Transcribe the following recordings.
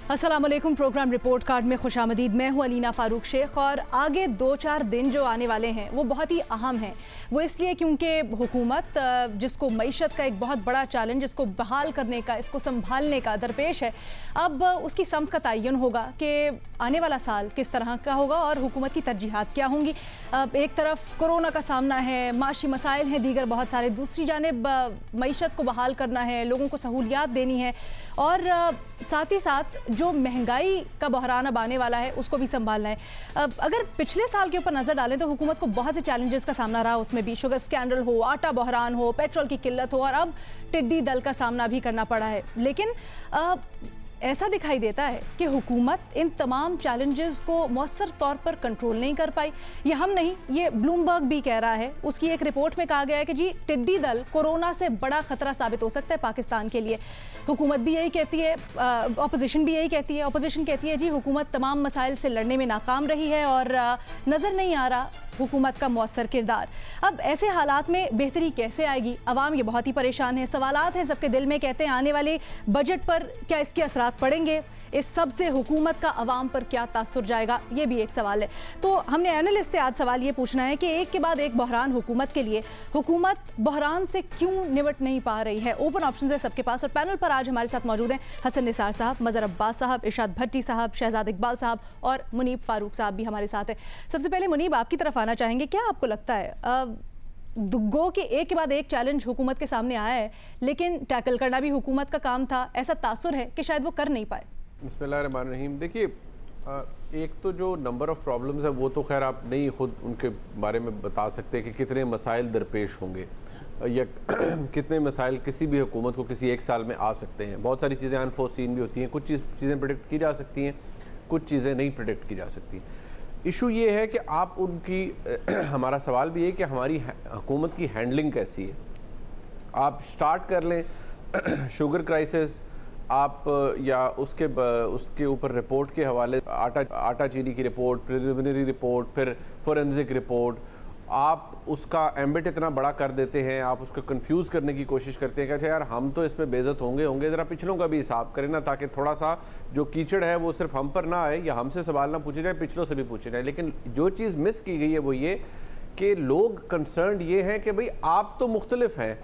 अस्सलाम वालेकुम। Programme report card में खुशामदीद। मैं हूँ अलीना फ़ारूक शेख और आगे 2-4 दिन जो आने वाले हैं वो बहुत ही अहम हैं। वो इसलिए क्योंकि हुकूमत जिसको मईशत का एक बहुत बड़ा चैलेंज, इसको बहाल करने का, इसको संभालने का दरपेश है, अब उसकी समत का तयन होगा कि आने वाला साल किस तरह का होगा और हुकूमत की तरजीहात क्या होंगी। एक तरफ कोरोना का सामना है, माशी मसाइल हैं दीगर बहुत सारे, दूसरी जानिब मईशत को बहाल करना है, लोगों को सहूलियात देनी है और साथ ही साथ जो महंगाई का बहरान अब आने वाला है उसको भी संभालना है। अगर पिछले साल के ऊपर नज़र डालें तो हुकूमत को बहुत से चैलेंजेस का सामना रहा, उसमें भी शुगर स्कैंडल हो, आटा बहरान हो, पेट्रोल की किल्लत हो और अब टिड्डी दल का सामना भी करना पड़ा है। लेकिन ऐसा दिखाई देता है कि हुकूमत इन तमाम चैलेंजेस को मौसर तौर पर कंट्रोल नहीं कर पाई। ये हम नहीं, ये ब्लूमबर्ग भी कह रहा है। उसकी एक रिपोर्ट में कहा गया है कि जी टिड्डी दल कोरोना से बड़ा खतरा साबित हो सकता है पाकिस्तान के लिए। हुकूमत भी यही कहती है, अपोजिशन भी यही कहती है। अपोजिशन कहती है जी हुकूमत तमाम मसाइल से लड़ने में नाकाम रही है और नज़र नहीं आ रहा हुकूमत का मौसर किरदार। अब ऐसे हालात में बेहतरी कैसे आएगी? अवाम ये बहुत ही परेशान है, सवालात हैं सबके दिल में। कहते हैं आने वाले बजट पर क्या इसके असरात पड़ेंगे? इस सब से हुकूमत का अवाम पर क्या तासुर जाएगा? ये भी एक सवाल है। तो हमने एनालिस्ट से आज सवाल ये पूछना है कि एक के बाद एक बहरान हुकूमत के लिए, हुकूमत बहरान से क्यों निपट नहीं पा रही है? ओपन ऑप्शन है सबके पास और पैनल पर आज हमारे साथ मौजूद हैं हसन निसार साहब, मज़हर अब्बास साहब, इरशाद भट्टी साहब, शहजाद इकबाल साहब और मुनीब फारूक साहब भी हमारे साथ हैं। सबसे पहले मुनीब, आपकी तरफ आना चाहेंगे। क्या आपको लगता है गो के एक के बाद एक चैलेंज हुकूमत के सामने आया है, लेकिन टैकल करना भी हुकूमत का काम था, ऐसा तासुर है कि शायद वो कर नहीं पाए? बिस्मिल्लाहिर्रहमानिर्रहीम। देखिए, एक तो जो नंबर ऑफ़ प्रॉब्लम्स है वो तो खैर आप नहीं खुद उनके बारे में बता सकते कि कितने मसाइल दरपेश होंगे या कितने मसाइल किसी भी हुकूमत को किसी एक साल में आ सकते हैं। बहुत सारी चीज़ें अनफोर्सीन भी होती हैं, कुछ चीज़ें प्रेडिक्ट की जा सकती हैं, कुछ चीज़ें नहीं प्रेडिक्ट की जा सकती। इशू ये है कि आप उनकी हमारा सवाल भी है कि हमारी हुकूमत की हैंडलिंग कैसी है। आप स्टार्ट कर लें शुगर क्राइसिस, आप या उसके ऊपर रिपोर्ट के हवाले, आटा चीनी की रिपोर्ट, प्रिलिमिनरी रिपोर्ट, फिर फोरेंसिक रिपोर्ट, आप उसका एम्बिट इतना बड़ा कर देते हैं, आप उसको कंफ्यूज करने की कोशिश करते हैं कि अच्छा यार हम तो इसमें बेइज्जत होंगे, ज़रा पिछलों का भी हिसाब करें ना, ताकि थोड़ा सा जो कीचड़ है वो सिर्फ हम पर ना आए या हमसे सवाल ना पूछे जाए, पिछलों से भी पूछे जाए। लेकिन जो चीज़ मिस की गई है वो ये कि लोग कंसर्न ये हैं कि भाई आप तो मुख्तलिफ हैं,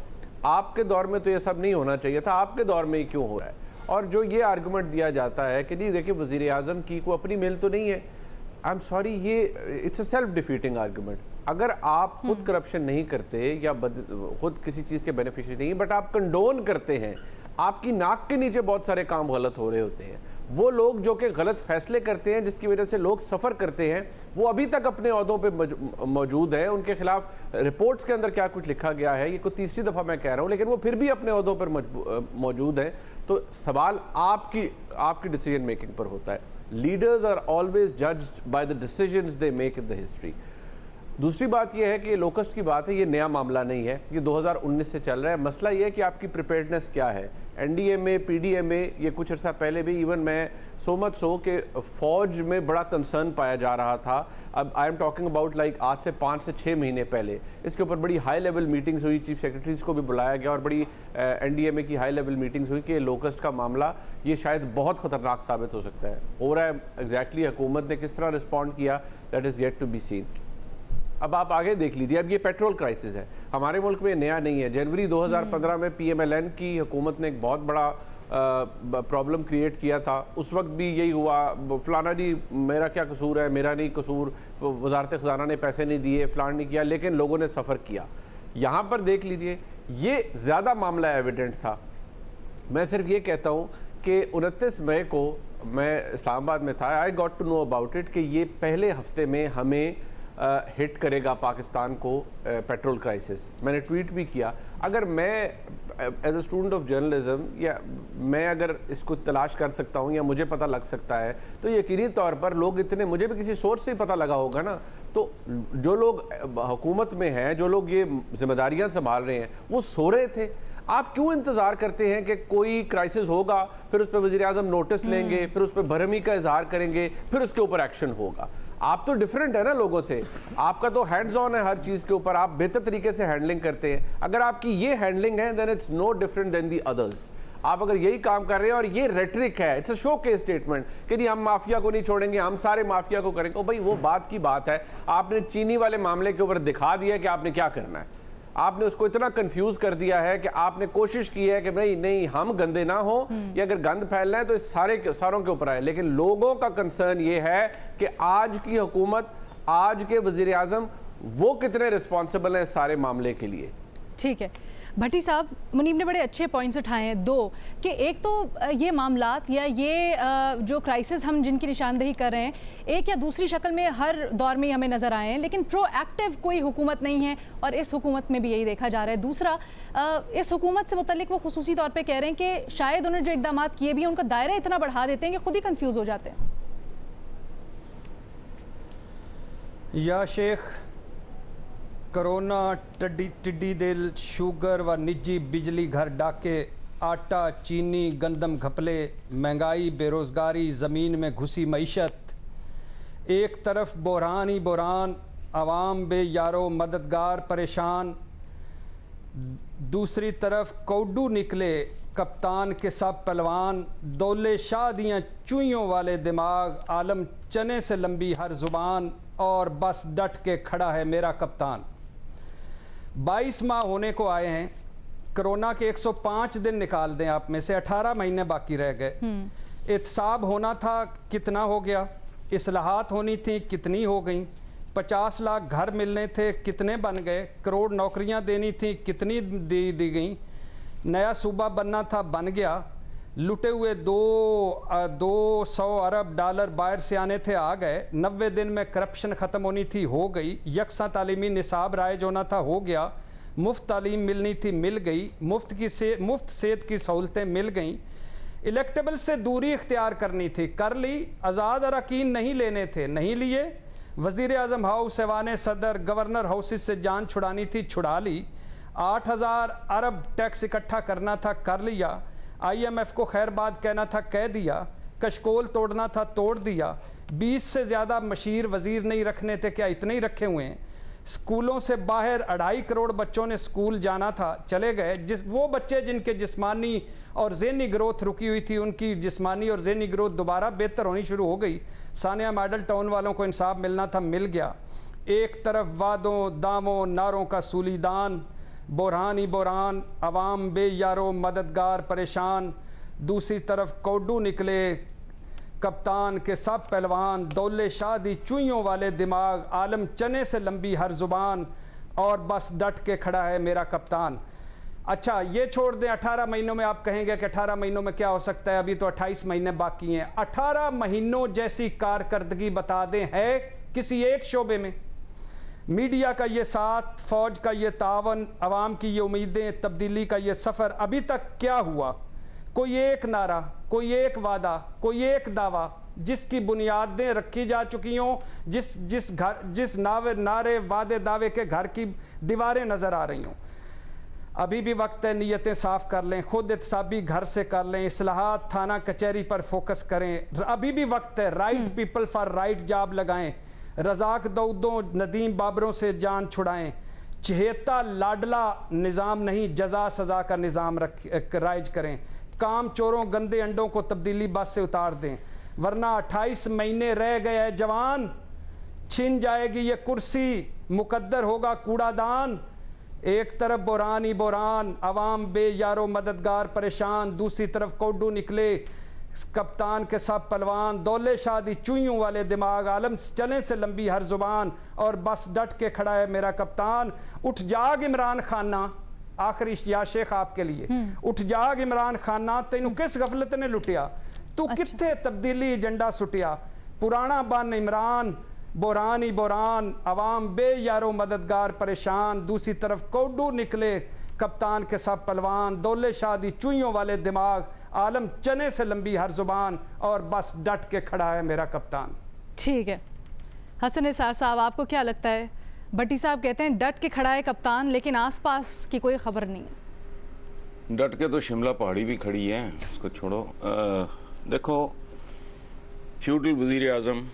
आपके दौर में तो ये सब नहीं होना चाहिए था, आपके दौर में ही क्यों हो रहा है? और जो ये आर्गूमेंट दिया जाता है कि नहीं देखिए वज़ीर आज़म की को अपनी मिल तो नहीं है, आई एम सॉरी, ये it's a self defeating argument. अगर आप खुद करप्शन नहीं करते या खुद किसी चीज़ के बेनिफिशियरी नहीं, बट आप कंडोन करते हैं, आपकी नाक के नीचे बहुत सारे काम गलत हो रहे होते हैं। वो लोग जो कि गलत फैसले करते हैं जिसकी वजह से लोग सफ़र करते हैं, वो अभी तक अपने ओहदों पे मौजूद हैं। उनके खिलाफ रिपोर्ट्स के अंदर क्या कुछ लिखा गया है ये कोई तीसरी दफ़ा मैं कह रहा हूँ, लेकिन वो फिर भी अपने ओहदों पर मौजूद हैं। तो सवाल आपकी डिसीजन मेकिंग पर होता है। Leaders are always judged by the decisions they make in the history. दूसरी बात यह है कि ये लोकस्ट की बात है, ये नया मामला नहीं है, ये 2019 से चल रहा है। मसला ये है कि आपकी प्रिपेयर्डनेस क्या है। NDMA, PDMA, ये कुछ अर्सा पहले भी इवन मैं सो मच सो कि फ़ौज में बड़ा कंसर्न पाया जा रहा था। अब I am talking about like आज से 5 से 6 महीने पहले इसके ऊपर बड़ी हाई लेवल मीटिंग्स हुई, चीफ सेक्रेटरीज को भी बुलाया गया और बड़ी NDMA की हाई लेवल मीटिंग्स हुई कि लोकस्ट का मामला ये शायद बहुत ख़तरनाक साबित हो सकता है। हो रहा है एग्जैक्टली हुकूमत ने किस तरह रिस्पॉन्ड किया, that is yet to be seen. अब आप आगे देख लीजिए, अब ये पेट्रोल क्राइसिस है, हमारे मुल्क में नया नहीं है। जनवरी 2015 में PMLN की हुकूमत ने एक बहुत बड़ा प्रॉब्लम क्रिएट किया था। उस वक्त भी यही हुआ, फलाना जी मेरा क्या कसूर है, मेरा नहीं कसूर, वजारत ख़जाना ने पैसे नहीं दिए, फलान नहीं किया, लेकिन लोगों ने सफ़र किया। यहाँ पर देख लीजिए, ये ज़्यादा मामला एविडेंट था। मैं सिर्फ ये कहता हूँ कि 29 मई को मैं इस्लामाबाद में था, I got to know about it कि ये पहले हफ्ते में हमें हिट करेगा पाकिस्तान को पेट्रोल क्राइसिस। मैंने ट्वीट भी किया। अगर मैं as a student of journalism या मैं अगर इसको तलाश कर सकता हूँ या मुझे पता लग सकता है तो यकीनी तौर पर लोग इतने, मुझे भी किसी सोर्स से ही पता लगा होगा ना, तो जो लोग हुकूमत में हैं, जो लोग ये जिम्मेदारियाँ संभाल रहे हैं, वो सो रहे थे। आप क्यों इंतजार करते हैं कि कोई क्राइसिस होगा, फिर उस पर वज़ीर आज़म नोटिस लेंगे, फिर उस पर भरहमी का इजहार करेंगे, फिर उसके ऊपर एक्शन होगा? आप तो डिफरेंट है ना लोगों से, आपका तो हैंड्स ऑन है हर चीज़ के ऊपर, आप बेहतर तरीके से हैंडलिंग करते हैं। अगर आपकी ये हैंडलिंग है then it's no different than the others. आप अगर यही काम कर रहे हैं और ये रेटरिक है, it's a show case statement कि नहीं हम माफिया को नहीं छोड़ेंगे, हम सारे माफिया को करेंगे। भाई वो बात की बात है, आपने चीनी वाले मामले के ऊपर दिखा दिया कि आपने क्या करना है। आपने उसको इतना कंफ्यूज कर दिया है कि आपने कोशिश की है कि भाई नहीं हम गंदे ना हो, या अगर गंद फैलना है तो इस सारों के ऊपर आए। लेकिन लोगों का कंसर्न ये है कि आज की हुकूमत, आज के वजीर आजम वो कितने रिस्पॉन्सिबल हैं इस सारे मामले के लिए। ठीक है भट्टी साहब, मुनीब ने बड़े अच्छे पॉइंट्स उठाए हैं दो, कि एक तो ये मामलात या ये जो क्राइसिस हम जिनकी निशानदेही कर रहे हैं, एक या दूसरी शक्ल में हर दौर में हमें नज़र आए हैं, लेकिन प्रोएक्टिव कोई हुकूमत नहीं है और इस हुकूमत में भी यही देखा जा रहा है। दूसरा, इस हुकूमत से मुतल्लिक वो खुसूसी तौर पर कह रहे हैं कि शायद उन्होंने जो इकदाम किए भी हैं उनका दायरा इतना बढ़ा देते हैं कि खुद ही कन्फ्यूज़ हो जाते हैं। या शेख, कोरोना, टिड्डी दिल, शुगर व निजी बिजली घर डाके, आटा, चीनी, गंदम घपले, महंगाई, बेरोज़गारी, ज़मीन में घुसी मईशत, एक तरफ बहरान ही बहरान, आवाम बेयारो मददगार परेशान, दूसरी तरफ कौडू निकले कप्तान के सब पहलवान, दौले शाह दियाँ चूइयों वाले दिमाग, आलम चने से लंबी हर ज़ुबान, और बस डट के खड़ा है मेरा कप्तान। 22 माह होने को आए हैं, कोरोना के 105 दिन निकाल दें आप में से, 18 महीने बाकी रह गए। एहतसाब होना था, कितना हो गया? इस्लाहात होनी थी, कितनी हो गई? 50 लाख घर मिलने थे, कितने बन गए? करोड़ नौकरियां देनी थी, कितनी दी गई? नया सूबा बनना था, बन गया। लुटे हुए 200 अरब डॉलर बाहर से आने थे, आ गए। 90 दिन में करप्शन ख़त्म होनी थी, हो गई। यकसा तालीमी निसाब राइज होना था, हो गया। मुफ्त तालीम मिलनी थी, मिल गई। मुफ्त सेहत की सहूलतें मिल गई। इलेक्टेबल से दूरी इख्तियार करनी थी, कर ली। आज़ाद अरकान नहीं लेने थे, नहीं लिए। वज़ीर आज़म हाउस, ऐवान सदर, गवर्नर हाउसेस से जान छुड़ानी थी, छुड़ा ली। 8000 अरब टैक्स इकट्ठा करना था, कर लिया। IMF को खैरबाद कहना था, कह दिया। कशकोल तोड़ना था, तोड़ दिया। 20 से ज़्यादा मशीर वज़ीर नहीं रखने थे, क्या इतने ही रखे हुए हैं? स्कूलों से बाहर 2.5 करोड़ बच्चों ने स्कूल जाना था, चले गए। वो बच्चे जिनके जिस्मानी और ज़हनी ग्रोथ रुकी हुई थी, उनकी जिस्मानी और ज़हनी ग्रोथ दोबारा बेहतर होनी शुरू हो गई। सानिया मॉडल टाउन वालों को इंसाफ मिलना था, मिल गया। एक तरफ वादों दावों नारों का सूलीदान, बहरान ही बहरान, अवाम बेयारो मददगार परेशान, दूसरी तरफ कौडू निकले कप्तान के सब पहलवान, दौले शाह दी चुइयों वाले दिमाग, आलम चने से लंबी हर ज़ुबान, और बस डट के खड़ा है मेरा कप्तान। अच्छा, ये छोड़ दें, 18 महीनों में आप कहेंगे कि 18 महीनों में क्या हो सकता है, अभी तो 28 महीने बाकी हैं। 18 महीनों जैसी कारकर्दगी बता दें है किसी एक शोबे में? मीडिया का ये साथ, फौज का ये तावन, अवाम की ये उम्मीदें, तब्दीली का ये सफ़र, अभी तक क्या हुआ? कोई एक नारा, कोई एक वादा, कोई एक दावा जिसकी बुनियादें रखी जा चुकी हों, जिस नारे वादे दावे के घर की दीवारें नज़र आ रही हों। अभी भी वक्त है, नीयतें साफ़ कर लें, खुद एहतसाबी घर से कर लें, इस्लाहात थाना कचहरी पर फोकस करें। अभी भी वक्त है, right people for right job लगाएं, रज़ाक दऊदों नदीम बाबरों से जान छुड़ाएं। चहेता लाडला निज़ाम नहीं, जजा सज़ा का निज़ाम राइज करें। काम चोरों गंदे अंडों को तब्दीली बस से उतार दें, वरना 28 महीने रह गए हैं जवान, छिन जाएगी ये कुर्सी, मुकद्दर होगा कूड़ादान। एक तरफ बहरान ही बहरान, अवाम बेयारो मददगार परेशान, दूसरी तरफ कौडू निकले कप्तान के सब पहलवान, दौले शाह दी चुइयों वाले दिमाग, आलम चने से लंबी हर जुबान, और बस डट के खड़ा है मेरा कप्तान। उठ जाग इमरान खाना, आखिरी या शेख आपके लिए, उठ जाग इमरान खाना, तेनू किस गफलत ने लुटिया? तू कित्थे तब्दीली एजेंडा सुटिया? पुराना बन इमरान, बहरान ही बहरान, अवाम बेयारो मददगार परेशान, दूसरी तरफ कौडू निकले कप्तान के सब पहलवान, दौले शाह दी चुइयों वाले दिमाग, आलम चने से लंबी हर जुबान, और बस डट के खड़ा है मेरा कप्तान। ठीक है हसन निसार साहब, आपको क्या लगता है? भट्टी साहब कहते हैं डट के खड़ा है कप्तान, लेकिन आसपास की कोई खबर नहीं है। डट के तो शिमला पहाड़ी भी खड़ी है, उसको छोड़ो। देखो, फ्यूडल वज़ीर आज़म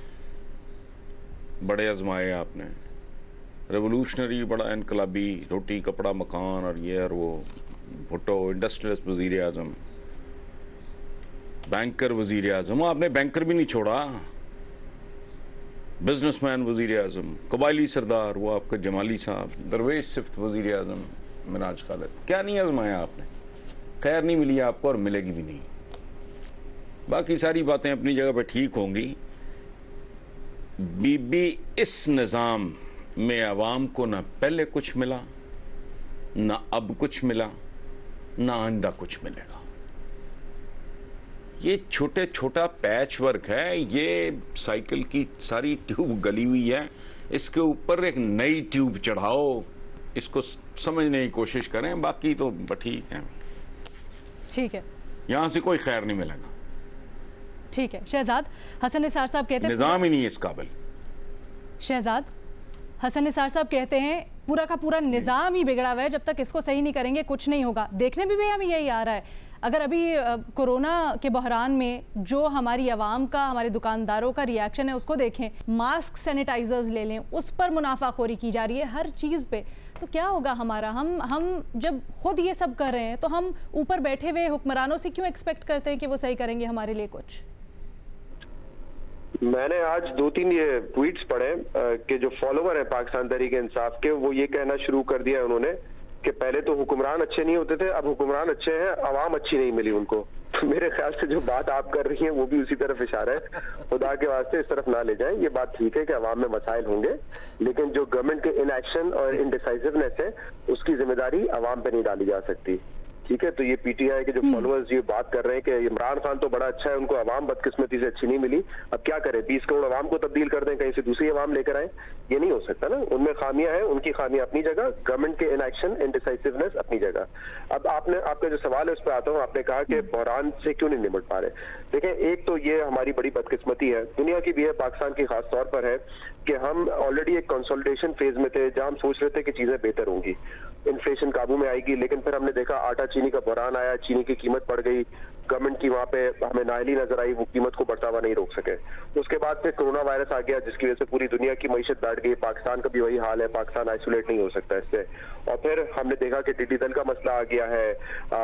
बड़े आजमाए आपने, रेवोल्यूशनरी, बड़ा इनकलाबी, रोटी कपड़ा मकान और ये और वो, भुट्टो इंडस्ट्रियलिस्ट वज़ीर आज़म, बैंकर वजीर आजम, आपने बैंकर भी नहीं छोड़ा, बिजनेसमैन वजीर आजम, कबायली सरदार वो आपका जमाली साहब, दरवेश सिफ्त वजीर आजम मिनाज खालिद, क्या नहीं आजमाया आपने? खैर नहीं मिली आपको और मिलेगी भी नहीं। बाकी सारी बातें अपनी जगह पे ठीक होंगी। बीबी इस निज़ाम में अवाम को ना पहले कुछ मिला, ना अब कुछ मिला, ना आइंदा कुछ मिलेगा। ये छोटा पैच वर्क है, ये साइकिल की सारी ट्यूब गली हुई है, इसके ऊपर एक नई ट्यूब चढ़ाओ, इसको समझने की कोशिश करें, बाकी तो ठीक है। ठीक है, यहां से कोई खैर नहीं मिलेगा। ठीक है। शहजाद हसन निसार साहब कहते हैं निजाम ही नहीं है इस काबिल। शहजाद हसन निसार साहब कहते हैं पूरा का पूरा निज़ाम ही बिगड़ा हुआ है, जब तक इसको सही नहीं करेंगे कुछ नहीं होगा। देखने में भी हमें यही आ रहा है। अगर अभी कोरोना के बहरान में जो हमारी आवाम का, हमारे दुकानदारों का रिएक्शन है उसको देखें, मास्क सैनिटाइजर्स ले लें, उस पर मुनाफाखोरी की जा रही है हर चीज़ पे, तो क्या होगा हमारा? हम जब खुद ये सब कर रहे हैं तो हम ऊपर बैठे हुए हुक्मरानों से क्यों एक्सपेक्ट करते हैं कि वो सही करेंगे हमारे लिए कुछ? मैंने आज 2-3 ये ट्वीट्स पढ़े कि जो फॉलोवर हैं पाकिस्तान तहरीक इंसाफ के, वो ये कहना शुरू कर दिया उन्होंने कि पहले तो हुक्मरान अच्छे नहीं होते थे, अब हुक्मरान अच्छे हैं, अवाम अच्छी नहीं मिली उनको। तो मेरे ख्याल से जो बात आप कर रही हैं वो भी उसी तरफ इशारा है। खुदा के वास्ते इस तरफ ना ले जाएं। ये बात ठीक है कि अवाम में मसाइल होंगे, लेकिन जो गवर्नमेंट के इनएक्शन और इनडिसाइसिवनेस है उसकी जिम्मेदारी अवाम पे नहीं डाली जा सकती। ठीक है, तो ये पीटीआई के जो फॉलोअर्स ये बात कर रहे हैं कि इमरान खान तो बड़ा अच्छा है, उनको अवाम बदकिस्मती से अच्छी नहीं मिली, अब क्या करें, 20 करोड़ अवाम को तब्दील कर दें, कहीं से दूसरी अवाम लेकर आए, ये नहीं हो सकता ना। उनमें खामियां हैं, उनकी खामियां अपनी जगह, गवर्नमेंट के इनएक्शन इनडिसाइसिवनेस अपनी जगह। अब आपका जो सवाल है उस पर आता हूँ। आपने कहा कि बहरान से क्यों नहीं निपट पा रहे। देखें, एक तो ये हमारी बड़ी बदकिस्मती है, दुनिया की भी है, पाकिस्तान की खास तौर पर है, कि हम ऑलरेडी एक कंसोलिडेशन फेज में थे जहां हम सोच रहे थे कि चीजें बेहतर होंगी, इन्फ्लेशन काबू में आएगी, लेकिन फिर हमने देखा आटा चीनी का बहरान आया, चीनी की कीमत बढ़ गई, गवर्नमेंट की वहां पे हमें नाअहली नजर आई, वो कीमत को बढ़ता हुआ नहीं रोक सके। उसके बाद फिर कोरोना वायरस आ गया जिसकी वजह से पूरी दुनिया की मईशत बैठ गई, पाकिस्तान का भी वही हाल है, पाकिस्तान आइसोलेट नहीं हो सकता इससे। और फिर हमने देखा कि टिड्डी दल का मसला आ गया है,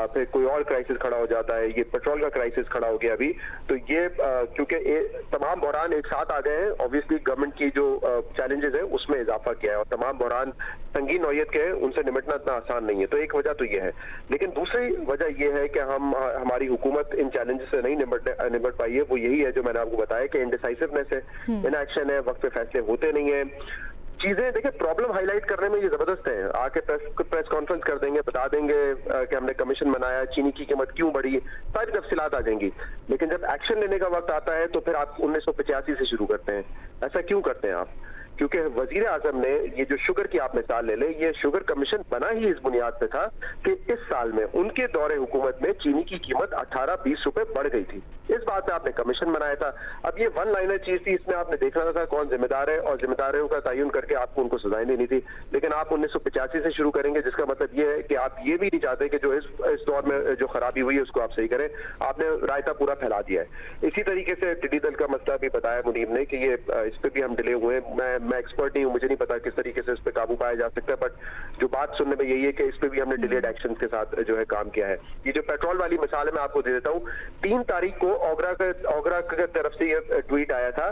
फिर कोई और क्राइसिस खड़ा हो जाता है, ये पेट्रोल का क्राइसिस खड़ा हो गया अभी। तो ये क्योंकि तमाम बहरान एक साथ आ गए हैं, ऑब्वियसली गवर्नमेंट की जो चैलेंजेस है उसमें इजाफा किया है, और तमाम बहरान संगीन नौयत के हैं, उनसे निपटना इतना आसान नहीं है। तो एक वजह तो ये है, लेकिन दूसरी वजह ये है कि हमारी हुकूमत इन चैलेंजेस से नहीं निपट पाई है। वो यही है जो मैंने आपको बताया कि इनडिसाइसिवनेस है, इनएक्शन है, वक्त पे फैसले होते नहीं है। चीजें देखिए, प्रॉब्लम हाईलाइट करने में ये जबरदस्त है, आके प्रेस कॉन्फ्रेंस कर देंगे, बता देंगे कि हमने कमीशन बनाया, चीनी की कीमत क्यों बढ़ी, सारी तफसीलात आ जाएंगी। लेकिन जब एक्शन लेने का वक्त आता है तो फिर आप 1985 से शुरू करते हैं। ऐसा क्यों करते हैं आप? क्योंकि वजीर आजम ने ये जो शुगर की आप मिसाल ले लें, ये शुगर कमीशन बना ही इस बुनियाद पे था कि इस साल में उनके दौरे हुकूमत में चीनी की कीमत 18-20 रुपए बढ़ गई थी। इस बात पे आपने कमीशन बनाया था। अब ये वन लाइनर चीज थी, इसमें आपने देखना था कौन जिम्मेदार है, और जिम्मेदारियों का तयन करके आपको उनको सजाएं देनी थी। लेकिन आप 1985 से शुरू करेंगे, जिसका मतलब ये है कि आप ये भी नहीं चाहते कि जो इस दौर में जो खराबी हुई है उसको आप सही करें। आपने रायता पूरा फैला दिया है। इसी तरीके से टिड्डी दल का मसला भी बताया मुनीब ने कि ये इस पर भी हम डिले हुए हैं। मैं एक्सपर्ट नहीं हूं, मुझे नहीं पता किस तरीके से इस पर काबू पाया जा सकता है, बट जो बात सुनने में यही है कि इस पे भी हमने डिलेड एक्शन के साथ जो है काम किया है। ये जो पेट्रोल वाली मिसाल है मैं आपको दे देता हूं। 3 तारीख को ओगरा की तरफ से ये ट्वीट आया था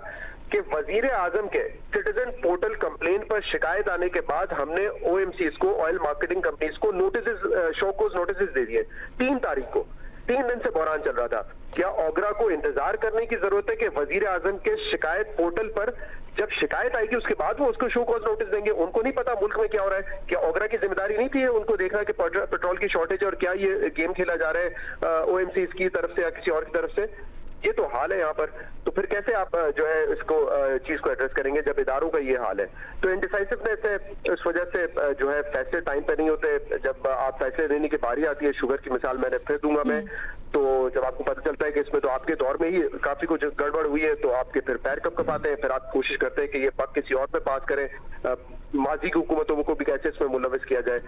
कि वजीर आजम के सिटीजन पोर्टल कंप्लेन पर शिकायत आने के बाद हमने OMCs को, ऑयल मार्केटिंग कंपनीज को नोटिस, शोकोज नोटिस दे दिए 3 तारीख को। 3 दिन से बहरान चल रहा था। क्या ओगरा को इंतजार करने की जरूरत है कि वजीर आजम के शिकायत पोर्टल पर जब शिकायत आएगी उसके बाद वो उसको शो कॉज नोटिस देंगे? उनको नहीं पता मुल्क में क्या हो रहा है? क्या ओगरा की जिम्मेदारी नहीं थी उनको देखना कि पेट्रोल की शॉर्टेज है और क्या ये गेम खेला जा रहा है OMCs की तरफ से या किसी और की तरफ से? ये तो हाल है यहाँ पर। तो फिर कैसे आप जो है इसको चीज को एड्रेस करेंगे जब इदारों का ये हाल है? तो इनडिसाइसिवनेस है, इस वजह से जो है फैसले टाइम पे नहीं होते। जब आप फैसले लेने की बारी आती है, शुगर की मिसाल मैंने फिर दूंगा मैं, तो जब आपको पता चलता है कि इसमें तो आपके दौर में ही काफी कुछ गड़बड़ हुई है, तो आपके फिर पैर कपाते हैं, फिर आप कोशिश करते हैं कि ये पक किसी और पे पास करें, माजी की हुकूमतों को भी कैसे इसमें मुलविस किया जाए।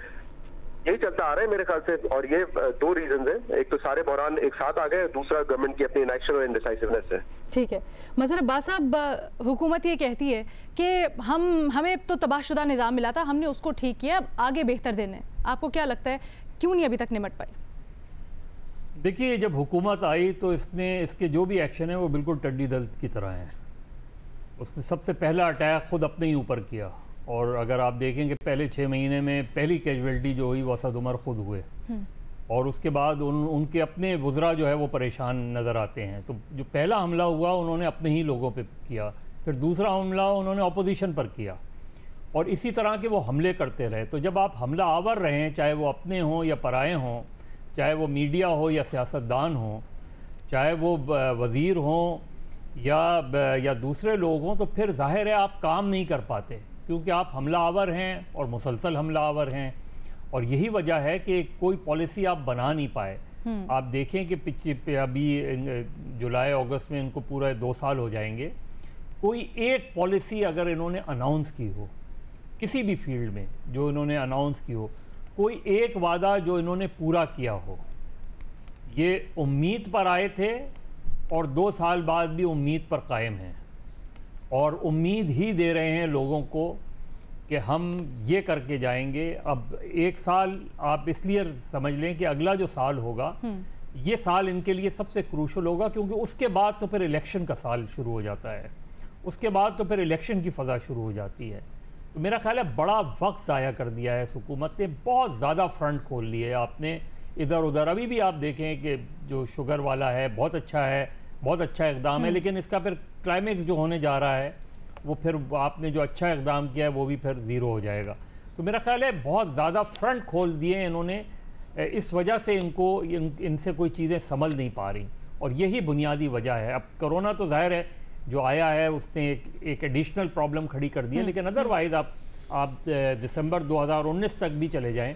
यही चलता आ रहा है मेरे ख्याल से, और ये 2 रीजन है। एक तो सारे बहरान एक साथ आ गए, दूसरा गवर्नमेंट की अपनी इनएक्शन और इनडिसाइसिवनेस है। ठीक है, मज़र अब्बास साहब, हुकूमत ये कहती है कि हमें तो तबाहशुदा निज़ाम मिला था, हमने उसको ठीक किया, अब आगे बेहतर देना है। आपको क्या लगता है क्यों नहीं अभी तक निपट पाई? देखिए, जब हुकूमत आई तो इसके जो भी एक्शन है वो बिल्कुल टड्डी दल की तरह हैं। उसने सबसे पहला अटैक ख़ुद अपने ही ऊपर किया, और अगर आप देखेंगे पहले 6 महीने में पहली कैजुअल्टी जो हुई वो असद उमर ख़ुद हुए, और उसके बाद उनके अपने वज़रा जो है वो परेशान नज़र आते हैं। तो जो पहला हमला हुआ उन्होंने अपने ही लोगों पे किया, फिर दूसरा हमला उन्होंने अपोजिशन पर किया, और इसी तरह के वो हमले करते रहे। तो जब आप हमला आवर रहे हैं, चाहे वो अपने हों या पराए हों, चाहे वो मीडिया हो या सियासतदान हो, चाहे वो वज़ीर हों या दूसरे लोग हों, तो फिर जाहिर है आप काम नहीं कर पाते, क्योंकि आप हमला आवर हैं और मुसलसल हमला आवर हैं। और यही वजह है कि कोई पॉलिसी आप बना नहीं पाए। आप देखें कि पिछले अभी जुलाई अगस्त में इनको पूरा 2 साल हो जाएंगे, कोई एक पॉलिसी अगर इन्होंने अनाउंस की हो किसी भी फील्ड में, जो इन्होंने अनाउंस की हो, कोई एक वादा जो इन्होंने पूरा किया हो। ये उम्मीद पर आए थे और 2 साल बाद भी उम्मीद पर कायम हैं, और उम्मीद ही दे रहे हैं लोगों को कि हम ये करके जाएंगे। अब 1 साल आप इसलिए समझ लें कि अगला जो साल होगा ये साल इनके लिए सबसे क्रूशल होगा, क्योंकि उसके बाद तो फिर इलेक्शन का साल शुरू हो जाता है, उसके बाद तो फिर इलेक्शन की फ़ज़ा शुरू हो जाती है। तो मेरा ख्याल है बड़ा वक्त ज़ाया कर दिया है इस हुकूमत ने, बहुत ज़्यादा फ्रंट खोल लिए आपने इधर उधर। अभी भी आप देखें कि जो शुगर वाला है बहुत अच्छा है, बहुत अच्छा इक़दाम है, लेकिन इसका फिर क्लाइमेक्स जो होने जा रहा है वो फिर आपने जो अच्छा इक़दाम किया है वो भी फिर ज़ीरो हो जाएगा। तो मेरा ख्याल है बहुत ज़्यादा फ्रंट खोल दिए इन्होंने, इस वजह से इनसे कोई चीज़ें संभल नहीं पा रही, और यही बुनियादी वजह है। अब कोरोना तो ज़ाहिर है जो आया है उसने एक एडिशनल प्रॉब्लम खड़ी कर दी है, लेकिन अदरवाइज आप दिसंबर 2019 तक भी चले जाएं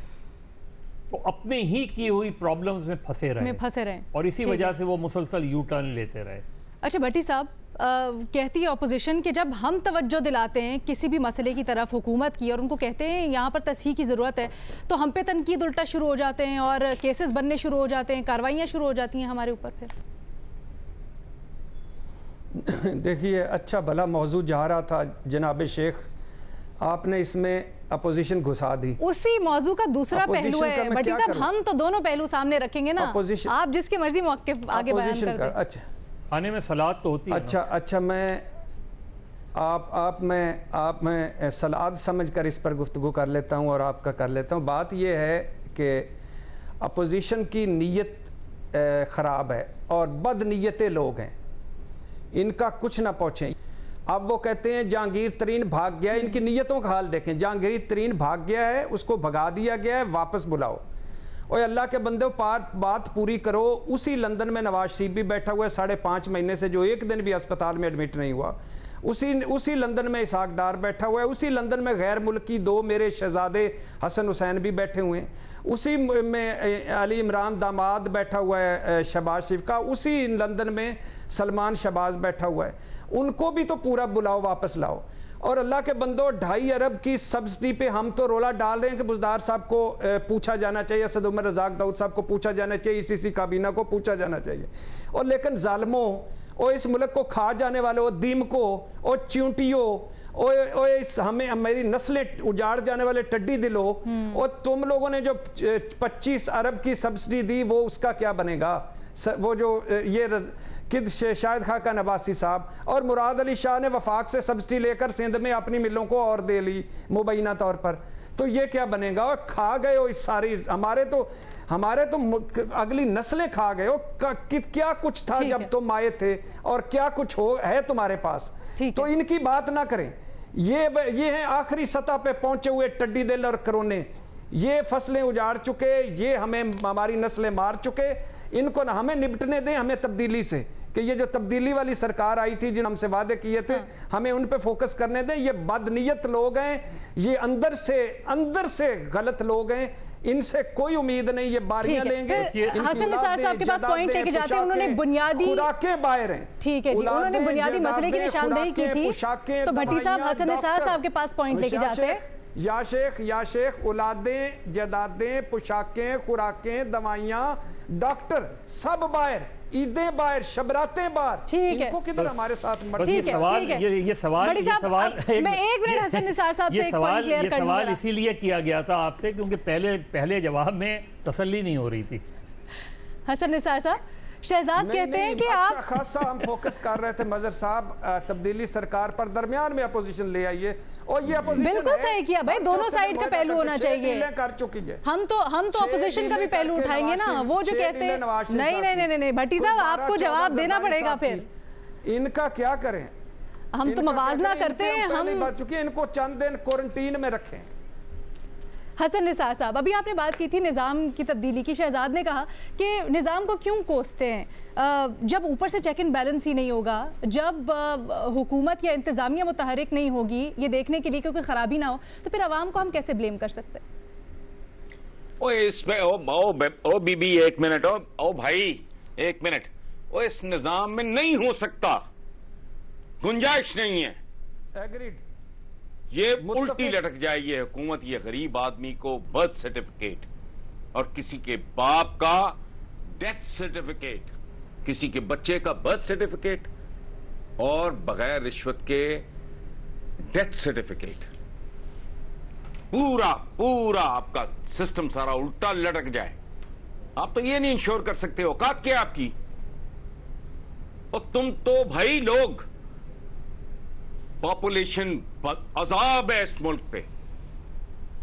तो अपने ही की हुई प्रॉब्लम्स में फंसे रहे, और इसी वजह से वो मुसलसल यू टर्न लेते रहे। अच्छा भट्टी साहब, कहती है अपोजिशन कि जब हम तवज्जो दिलाते हैं किसी भी मसले की तरफ हुकूमत की, और उनको कहते हैं यहाँ पर तस्हीह की ज़रूरत है, तो हम पे तनकीद उल्टा शुरू हो जाते हैं और केसेस बनने शुरू हो जाते हैं, कार्रवाइयाँ शुरू हो जाती हैं हमारे ऊपर। फिर देखिए, अच्छा भला मौजूद जा रहा था जनाब शेख, आपने इसमें अपोजिशन घुसा दी। उसी मौजू का दूसरा पहलू है भट्टी साहब, हम तो दोनों पहलू सामने रखेंगे ना, आप जिसके मर्जी मौके आगे बयान कर दें। अच्छा, खाने में सलाद तो होती है। अच्छा मैं मैं सलाद समझकर इस पर गुफ्तगू कर लेता हूँ और आपका कर लेता हूँ। बात यह है कि अपोजिशन की नीयत ख़राब है और बदनीयते लोग हैं, इनका कुछ ना पहुँचे। अब वो कहते हैं जहांगीर तरीन भाग गया, इनकी नीयतों का हाल देखें। जहांगीर तरीन भाग गया है, उसको भगा दिया गया है, वापस बुलाओ। और अल्लाह के बंदे बात पूरी करो। उसी लंदन में नवाज शरीफ भी बैठा हुआ है 5.5 महीने से, जो एक दिन भी अस्पताल में एडमिट नहीं हुआ। उसी लंदन में इसहाक डार बैठा हुआ है। उसी लंदन में गैर मुल्की 2 मेरे शहजादे हसन हुसैन भी बैठे हुए हैं। उसी में अली इमरान दामाद बैठा हुआ है शहबाज शरीफ का। उसी लंदन में सलमान शहबाज बैठा हुआ है। उनको भी तो पूरा बुलाओ, वापस लाओ। और अल्लाह के बंदो, 2.5 अरब की सब्सिडी पे हम तो रोला डाल रहे हैं कि बुज़दार साहब को पूछा जाना चाहिए, असद उमर रज़ाक दाऊद साहब को पूछा जाना चाहिए, इसी काबीना को पूछा जाना चाहिए। और लेकिन जालिमों और इस मुल्क को खा जाने वाले और दीमकों और च्यूंटियों और इस हमें मेरी नस्लें उजाड़ जाने वाले टड्डी दिलो, और तुम लोगों ने जो 25 अरब की सब्सिडी दी वो उसका क्या बनेगा? वो जो ये किद शाहिद खाका नवासी साहब और मुराद अली शाह ने वफाक से सब्सिडी लेकर सिंध में अपनी मिलों को और दे ली मुबैना तौर पर, तो ये क्या बनेगा? और खा गए हो इस सारी, हमारे तो अगली नस्लें खा गए हो। क्या कुछ था जब तुम आए थे और क्या कुछ है तुम्हारे पास, तो इनकी बात ना करें। ये हैं आखिरी सतह पे पहुंचे हुए टड्डी दिल और करोने। ये फसलें उजाड़ चुके, ये हमारी नस्लें मार चुके। इनको ना हमें निपटने दें, हमें तब्दीली से, कि ये जो तब्दीली वाली सरकार आई थी जिन हमसे वादे किए थे, हमें उन पे फोकस करने दें। ये बदनीयत लोग हैं, ये अंदर से गलत लोग हैं, इनसे कोई उम्मीद नहीं। ये बारियां लेंगे। हसन निसार साहब के पास पॉइंट लेके जाते हैं, उन्होंने बुनियादी खुराकें बाहर हैं। ठीक है जी, उन्होंने बुनियादी मसले की निशानदेही की थी, तो भट्टी साहब हसन निसार साहब के पास पॉइंट लेके जाते हैं। या शेख, औलादें, जदादें, पोशाकें, खुराकें, दवाइयाँ, डॉक्टर सब बाहर, ईदें बाहर, शबरातें बाहर। ठीक है, इनको किधर हमारे साथ ये सवाल मैं 1 मिनट हसन निसार साहब से एक पॉइंट क्लियर कर लूं। सवाल इसीलिए किया गया था आपसे क्योंकि पहले जवाब में तसल्ली नहीं हो रही थी। हसन निसार साहब, शहजाद कहते हैं कि आप अच्छा खासा हम फोकस कर रहे थे मजहर साहब तब्दीली सरकार पर, दरमियान में अपोजिशन ले आइए और ये अपोजिशन बिल्कुल सही किया भाई, दोनों साइड का पहलू होना चाहिए। कर चुकी है, हम तो अपोजिशन का भी पहलू उठाएंगे ना। वो जो कहते हैं नहीं भट्टी साहब आपको जवाब देना पड़ेगा फिर। इनका क्या करें, हम तो मवाजना करते हैं, हम बात चुकी है, इनको चंद दिन क्वारंटीन में रखें। हसन निसार साहब, अभी आपने बात की थी निज़ाम की तब्दीली की, शहजाद ने कहा कि निज़ाम को क्यों कोसते हैं, जब ऊपर से चेक एंड बैलेंस ही नहीं होगा, जब हुकूमत या इंतज़ामिया मुतहरिक नहीं होगी ये देखने के लिए कि कोई ख़राबी ना हो, तो फिर आवाम को हम कैसे ब्लेम कर सकते हैं? ओ बीबी एक मिनट, ओ भाई एक मिनट, ओ इस निजाम में नहीं हो सकता, गुंजाइश नहीं है। एग्रीड। ये उल्टी लटक जाए ये हुकूमत, ये गरीब आदमी को बर्थ सर्टिफिकेट और किसी के बाप का डेथ सर्टिफिकेट, किसी के बच्चे का बर्थ सर्टिफिकेट और बगैर रिश्वत के डेथ सर्टिफिकेट, पूरा आपका सिस्टम सारा उल्टा लटक जाए। आप तो ये नहीं इंश्योर कर सकते, औकात क्या आपकी? और तुम तो भाई लोग, पॉपुलेशन अजाब है इस मुल्क पे,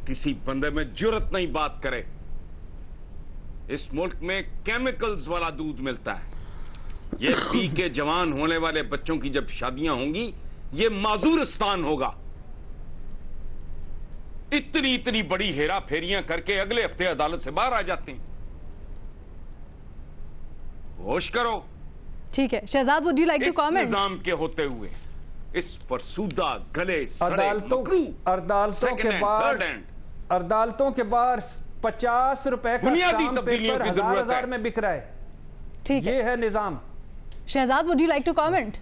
किसी बंदे में जुर्रत नहीं बात करे। इस मुल्क में केमिकल्स वाला दूध मिलता है, ये पी के जवान होने वाले बच्चों की जब शादियां होंगी ये माजूरिस्तान होगा। इतनी बड़ी हेरा फेरियां करके अगले हफ्ते अदालत से बाहर आ जाते हैं। होश करो। ठीक है Shahzad, would you like to comment? Nizam के होते हुए इस पर सूदा गले अदालतों के बाहर 50 रुपए का बुनियादी तब्दीलियों की जरूरत है में बिक रहा है। ठीक है, ये है Nizam. Shahzad, would you like to comment?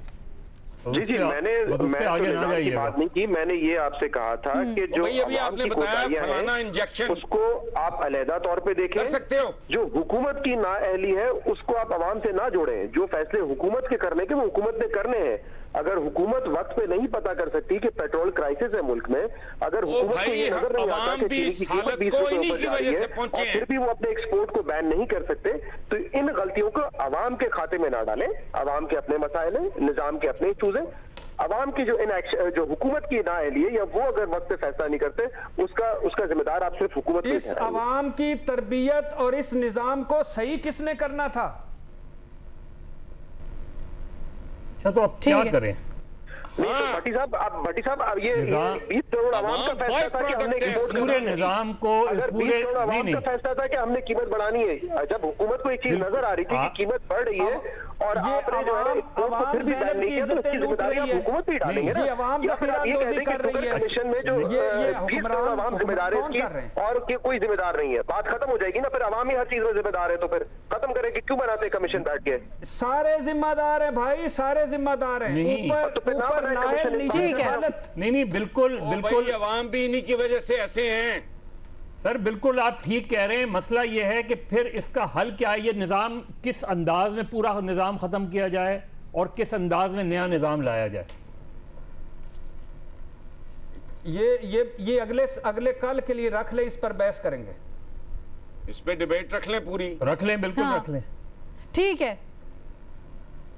जी मैंने निजाम की बात नहीं की, मैंने ये आपसे कहा था कि जो अभी आपने बताया फलाना इंजेक्शन, उसको आप अलहदा तौर पे देखें, कर सकते हो। जो हुकूमत की नाअहली है उसको आप आवाम से ना जोड़ें। जो फैसले हुकूमत के करने के वो हुकूमत ने करने हैं। अगर हुकूमत वक्त पे नहीं पता कर सकती कि पेट्रोल क्राइसिस है मुल्क में, अगर हुकूमत को ये नजर नहीं आता कि चीनी की कीमत 20 रुपए ऊपर जा रही है और फिर भी वो अपने एक्सपोर्ट को बैन नहीं कर सकते, तो इन गलतियों को आवाम के खाते में ना डालें। आवाम के अपने मसाइल हैं, निजाम के अपने इशूज हैं। आवाम की जो हुकूमत की नाअहली है या वो अगर वक्त पे फैसला नहीं करते, उसका जिम्मेदार आप सिर्फ हुकूमत। इस आवाम की तरबियत और इस निजाम को सही किसने करना था? अच्छा तो अब क्या करें? भट्टी साहब अब ये 20 करोड़ आवाम का फैसला था कि हमने पूरे निजाम को, अगर 20 करोड़ आवाम का फैसला था कि हमने कीमत बढ़ानी है, जब हुकूमत को एक चीज नजर आ रही थी कि कीमत बढ़ रही है और आपने जो है फिर भी बैन नहीं किया, तो उसकी जिम्मेदारी आप हुकूमत भी डालेंगे ना। या फिर आप ये कहते हैं कि शुगर कमीशन में जो 20 करोड़ आवाम जिम्मेदार है इसकी और कोई जिम्मेदार नहीं है, बात खत्म हो जाएगी ना। फिर आवाम ही हर चीज में जिम्मेदार है, तो फिर खत्म करें कि क्यों बनाते कमीशन बैठ के? सारे जिम्मेदार है भाई, सारे जिम्मेदार है। ऊपर नहीं बिल्कुल अवाम भी इन्हीं की वजह से ऐसे हैं सर। बिल्कुल आप ठीक कह रहे हैं। मसला यह है कि फिर इसका हल क्या है? ये निज़ाम किस अंदाज में पूरा निज़ाम ख़त्म किया जाए और किस अंदाज में नया निज़ाम लाया जाए? ये अगले कल के लिए रख ले, इस पर बहस करेंगे, इस पे डिबेट रख लें, पूरी रख लें, बिल्कुल रख लें। ठीक है,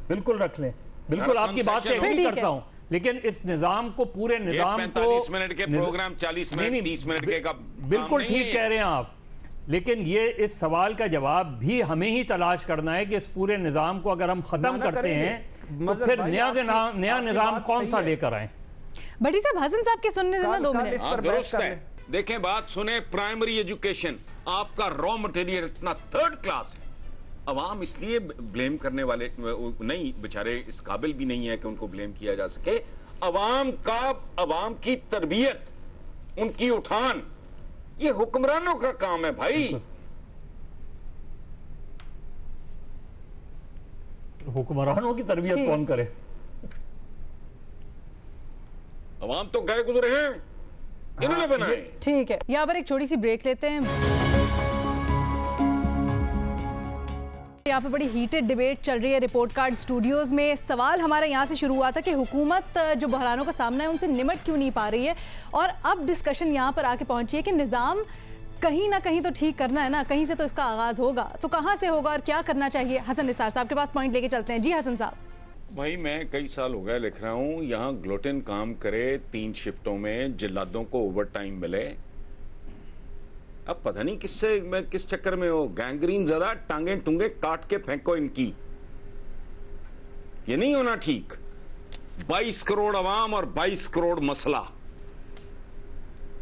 बिल्कुल रख लें, बिल्कुल आपकी बात से एग्री करता हूं, लेकिन इस निजाम को, पूरे निजाम को 45 मिनट के प्रोग्राम 40 मिनट 30 मिनट के का बिल्कुल ठीक कह रहे हैं आप, लेकिन ये इस सवाल का जवाब भी हमें ही तलाश करना है कि इस पूरे निजाम को अगर हम खत्म करते हैं तो फिर नया निजाम कौन सा लेकर आए? भट्टी साहब, हसन साहब के सुनने देना 2 मिनट। दुरुस्त है, देखें बात सुने। प्राइमरी एजुकेशन आपका रॉ मटेरियल इतना 3rd क्लास है, अवाम इसलिए ब्लेम करने वाले नहीं, बेचारे इस काबिल भी नहीं है कि उनको ब्लेम किया जा सके। अवाम की तरबियत, उनकी उठान, ये हुक्मरानों का काम है भाई। हुक्मरानों की तरबियत कौन करे? अवाम तो गए गुजरे हैं, इन्होंने बनाए। ठीक है, यहाँ पर एक छोटी सी ब्रेक लेते हैं। यहाँ पे बड़ी हीटेड डिबेट चल रही है रिपोर्ट कार्ड स्टूडियोज में। सवाल हमारा यहाँ से शुरू हुआ था कि हुकूमत जो बहरानों का सामना है उनसे निमट क्यों नहीं पा रही है, और अब डिस्कशन यहाँ पर आके पहुंची है कि निज़ाम कहीं ना कहीं तो ठीक करना है ना, कहीं से तो इसका आगाज होगा, तो कहाँ से होगा और क्या करना चाहिए? हसन निसार साहब के पास पॉइंट लेके चलते हैं। जी हसन साहब। भाई मैं कई साल हो गए लिख रहा हूँ, यहाँ ग्लोटेन काम करे 3 शिफ्टों में, जिल्लादों को ओवर टाइम मिले। अब पता नहीं किस चक्कर में हो, गैंग्रीन ज्यादा, टांगे टूंगे काट के फेंको इनकी। ये नहीं होना ठीक। 22 करोड़ अवाम और 22 करोड़ मसला,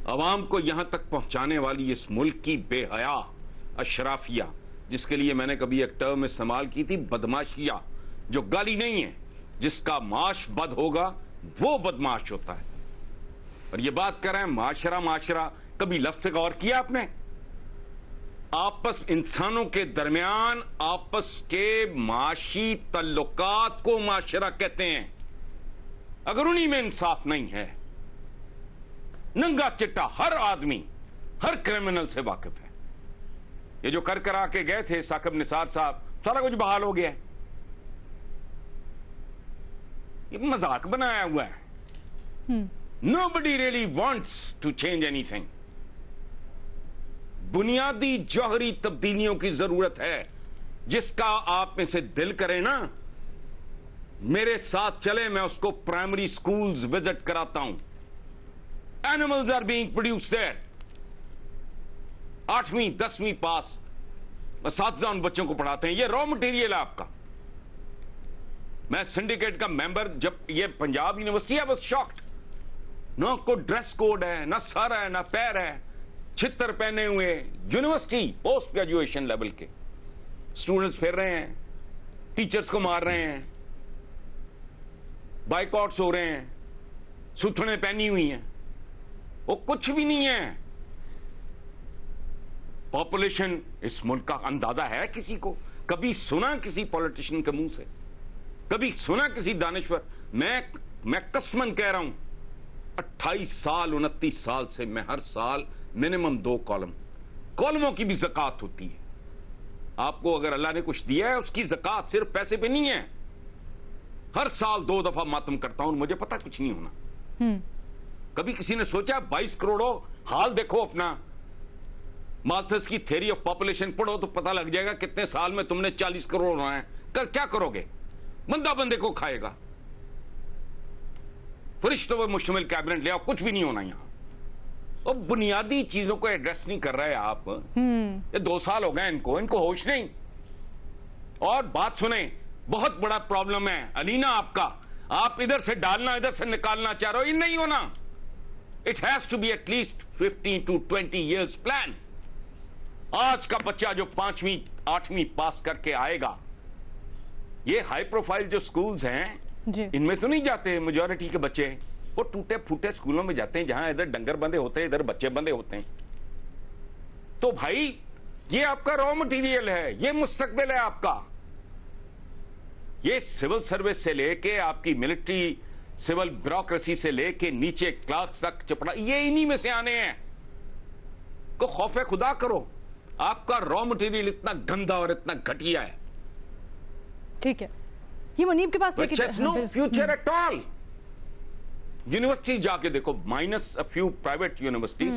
अवाम को यहां तक पहुंचाने वाली इस मुल्क की बेहया अशराफिया, जिसके लिए मैंने कभी एक टर्म इस्तेमाल की थी, बदमाशिया, जो गाली नहीं है, जिसका माश बद होगा वो बदमाश होता है। और ये बात कर रहे हैं माशरा, कभी लफ्ज़ पे गौर किया आपने? आपस इंसानों के दरमियान आपस के माशी तल्लुकात को माशरा कहते हैं। अगर उन्हीं में इंसाफ नहीं है, नंगा चिट्टा हर आदमी हर क्रिमिनल से वाकिफ है। ये जो कर करा के गए थे साकिब निसार साहब, सारा कुछ बहाल हो गया है। ये मजाक बनाया हुआ है। Nobody really wants to change anything. बुनियादी जौहरी तब्दीलियों की जरूरत है। जिसका आप में से दिल करे ना, मेरे साथ चले, मैं उसको प्राइमरी स्कूल्स विजिट कराता हूं। Animals are being produced there. 8वीं 10वीं पास असातिज़ा उन बच्चों को पढ़ाते हैं। ये रॉ मटेरियल है आपका। मैं सिंडिकेट का मेंबर, जब ये पंजाब यूनिवर्सिटी है, बस शॉक्ड। ना कोई ड्रेस कोड है, ना सर है, ना पैर है, छितर पहने हुए यूनिवर्सिटी पोस्ट ग्रेजुएशन लेवल के स्टूडेंट्स फिर रहे हैं, टीचर्स को मार रहे हैं, बाइकआउट्स हो रहे हैं, सुथने पहनी हुई हैं। वो कुछ भी नहीं है। पॉपुलेशन इस मुल्क का अंदाजा है किसी को? कभी सुना किसी पॉलिटिशियन के मुंह से? कभी सुना किसी दानिश्वर? मैं कसमन कह रहा हूं, 28 साल 29 साल से मैं हर साल मिनिमम 2 कॉलमों की भी ज़कात होती है। आपको अगर अल्लाह ने कुछ दिया है, उसकी ज़कात सिर्फ पैसे पे नहीं है। हर साल 2 दफा मातम करता हूं, मुझे पता कुछ नहीं होना। कभी किसी ने सोचा 22 करोड़ हो, हाल देखो अपना। मार्थस की थ्योरी ऑफ पॉपुलेशन पढ़ो तो पता लग जाएगा कितने साल में तुमने 40 करोड़ होना है। क्या करोगे? बंदा बंदे को खाएगा। फरिश्तों पर मुश्तमिल कैबिनेट ले आओ, कुछ भी नहीं होना यहां। और बुनियादी चीजों को एड्रेस नहीं कर रहे आप। ये 2 साल हो गए इनको होश नहीं। और बात सुने, बहुत बड़ा प्रॉब्लम है अलीना आपका। आप इधर से डालना, इधर से निकालना चाह रहे हो, ये नहीं होना। It has to be at least 15 to 20 years plan. आज का बच्चा जो 5वीं 8वीं पास करके आएगा, ये हाई प्रोफाइल जो स्कूल्स हैं, इनमें तो नहीं जाते मेजॉरिटी के बच्चे। वो टूटे फूटे स्कूलों में जाते हैं, जहां इधर डंगर बंदे होते हैं, इधर बच्चे बंदे होते हैं। तो भाई ये आपका रॉ मटेरियल है, ये मुस्तकबिल है आपका। ये सिविल सर्विस से लेके आपकी मिलिट्री सिविल ब्यूरोक्रेसी से लेके नीचे क्लार्क्स तक चपड़ा, ये इन्हीं में से आने हैं। को खौफे खुदा करो। आपका रॉ मटेरियल इतना गंदा और इतना घटिया है। ठीक है, ये मुनीब के पास no future at all. University जाके देखो, minus a few private universities